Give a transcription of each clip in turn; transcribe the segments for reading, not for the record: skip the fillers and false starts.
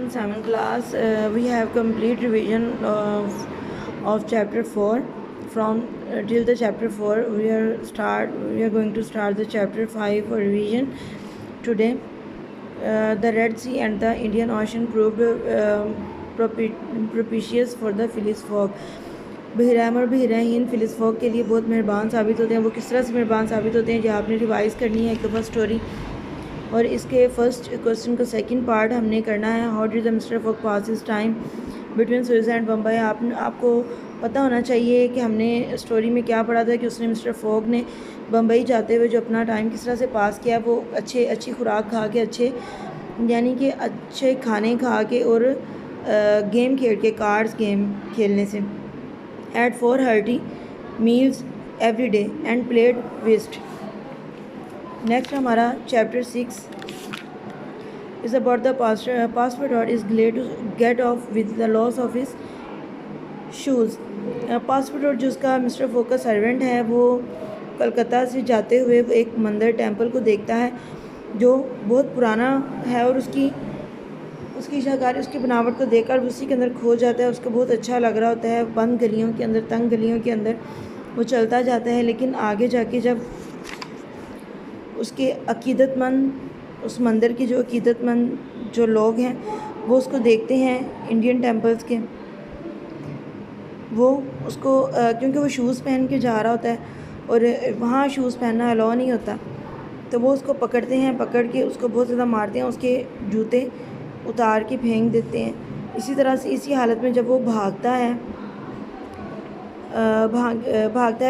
in 7th class. We have complete revision of chapter 4 from till the chapter 4. We are going to start the chapter 5 for revision today. The Red Sea and the Indian Ocean proved propitious for the Phileas Fogg. बहरहम और बहरहीन Phyllis fog के लिए बहुत मेहरबान साबित होते हैं। वो किस तरह से मेहरबान साबित होते हैं जो आपने रिवाइज़ करनी है एक दफ़ा स्टोरी, और इसके फर्स्ट क्वेश्चन का सेकंड पार्ट हमने करना है। How did the mister Fogg pass his time between Suez and Bombay. आपको पता होना चाहिए कि हमने स्टोरी में क्या पढ़ा था कि उसने मिस्टर फॉग ने बम्बई जाते हुए जो अपना टाइम किस तरह से पास किया, वो अच्छी खुराक खा के, यानी कि अच्छे खाने खा के और गेम खेल के, कार्ड्स गेम खेलने से। Had 4 hearty meals every day and played whist. Next हमारा chapter 6 is about the passport is glad to get off with the loss of his shoes. Passport जो उसका मिस्टर फोक का सर्वेंट है, वो कलकत्ता से जाते हुए एक मंदिर टेंपल को देखता है जो बहुत पुराना है, और उसकी शाकारी, उसकी बनावट को देखकर उसी के अंदर खो जाता है। उसको बहुत अच्छा लग रहा होता है। बंद गलियों के अंदर, तंग गलियों के अंदर वो चलता जाता है, लेकिन आगे जाके जब उसके अकीदतमंद, उस मंदिर के जो अकीदतमंद जो लोग हैं वो उसको देखते हैं, इंडियन टेम्पल्स के, वो उसको क्योंकि वो शूज़ पहन के जा रहा होता है और वहाँ शूज़ पहनना अलाउ नहीं होता, तो वो उसको पकड़ते हैं, पकड़ के उसको बहुत ज़्यादा मारते हैं, उसके जूते उतार के फेंक देते हैं। इसी तरह से इसी हालत में जब वो भागता है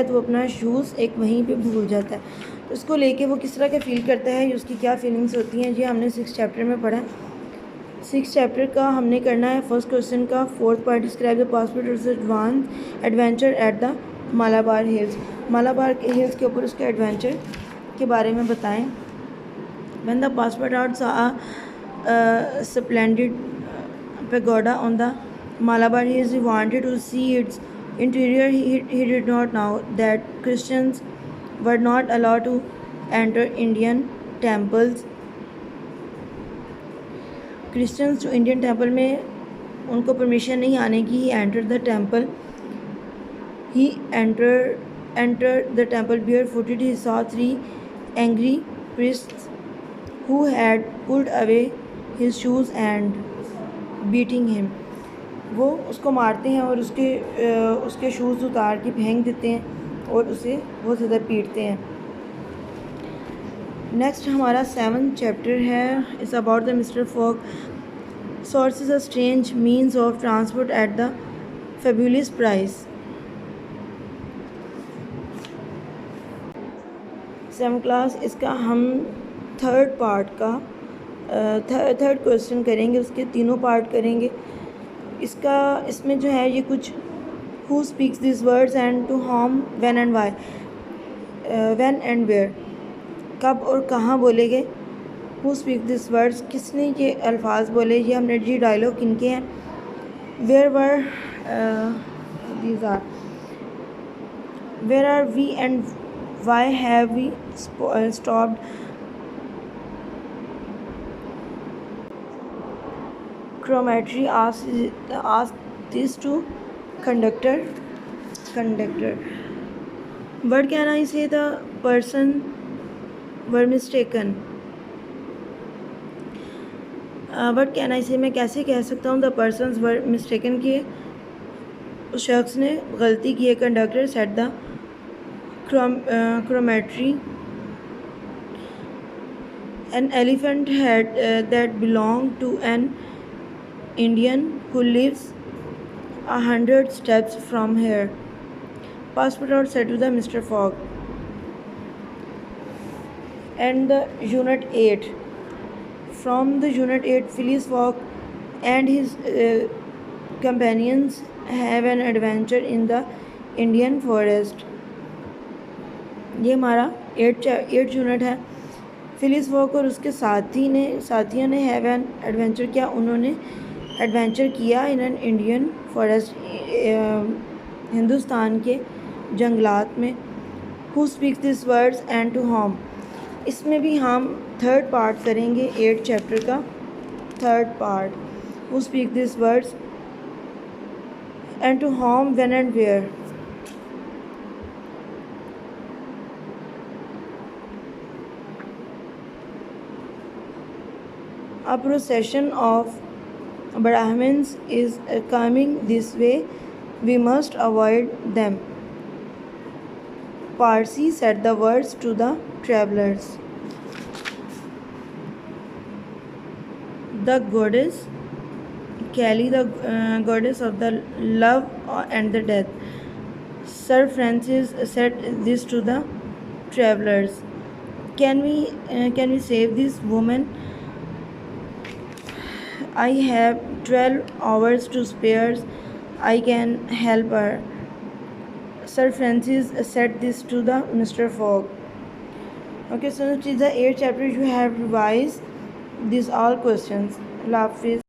तो वो अपना शूज़ एक वहीं पे भूल जाता है। तो उसको लेके वो किस तरह का फील करता है, उसकी क्या फीलिंग्स होती हैं, ये हमने 6 चैप्टर में पढ़ा है। 6 चैप्टर का हमने करना है फर्स्ट क्वेश्चन का 4th part, describe the passport adventure at the Malabar hills. Malabar hills के ऊपर उसके एडवेंचर के बारे में बताएं। When the passport out splendid pagoda on the Malabar Hills, he wanted to see its interior. He did not know that Christians were not allowed to enter Indian temples. Christians जो Indian temple में उनको permission नहीं आने की। He entered the temple. He entered the temple barefooted. He saw 3 angry priests who had pulled away his shoes and beating him. वो उसको मारते हैं और उसके शूज़ उतार के फेंक देते हैं और उसे बहुत ज़्यादा पीटते हैं। नेक्स्ट हमारा 7th चैप्टर है, is about the mister fog sources a strange means of transport at the fabulous price. 7th class, इसका हम 3rd पार्ट का थर्ड क्वेश्चन करेंगे, उसके तीनों पार्ट करेंगे। इसमें जो है ये कुछ who speaks this words and to whom, when and why, when and where, कब और कहाँ बोले गए। हु स्पीक दिस वर्ड्स, किसने ये अल्फाज बोले, ये हमने जी डायलॉग किनके हैं। Where were these are, where are we and why have we stopped. Cromatry asked this to conductor. What can I say? The person were mistaken. What can I say? मैं कैसे कह सकता हूँ the persons were mistaken कि उस शख्स ने गलती की है। Conductor said the cromatry. An elephant had that belonged to an Indian who lives 100 steps from here. Passport said to the Mr. Fogg. And the Unit 8. From the Unit 8, Phileas Fogg and his companions have an adventure in the Indian forest. ये हमारा 8 unit है। Phyllis fog और उसके साथियों ने have an adventure किया, उन्होंने adventure किया in an Indian forest, Hindustan के जंगलात में। Who speaks this words and to whom, इसमें भी हम 3rd पार्ट करेंगे 8 चैप्टर का 3rd part. Who speak these words? And to whom, when, and where? A procession of Brahmins is coming this way. We must avoid them. Parsi said the words to the travelers. The goddess Kali, the goddess of the love and the death. Sir Francis said this to the travelers. Can we save this woman? I have 12 hours to spare. I can help her. Sir Francis said this to the Mr. Fogg. Okay, so this is the 8th chapter. You have revised these all questions. Allah Hafiz.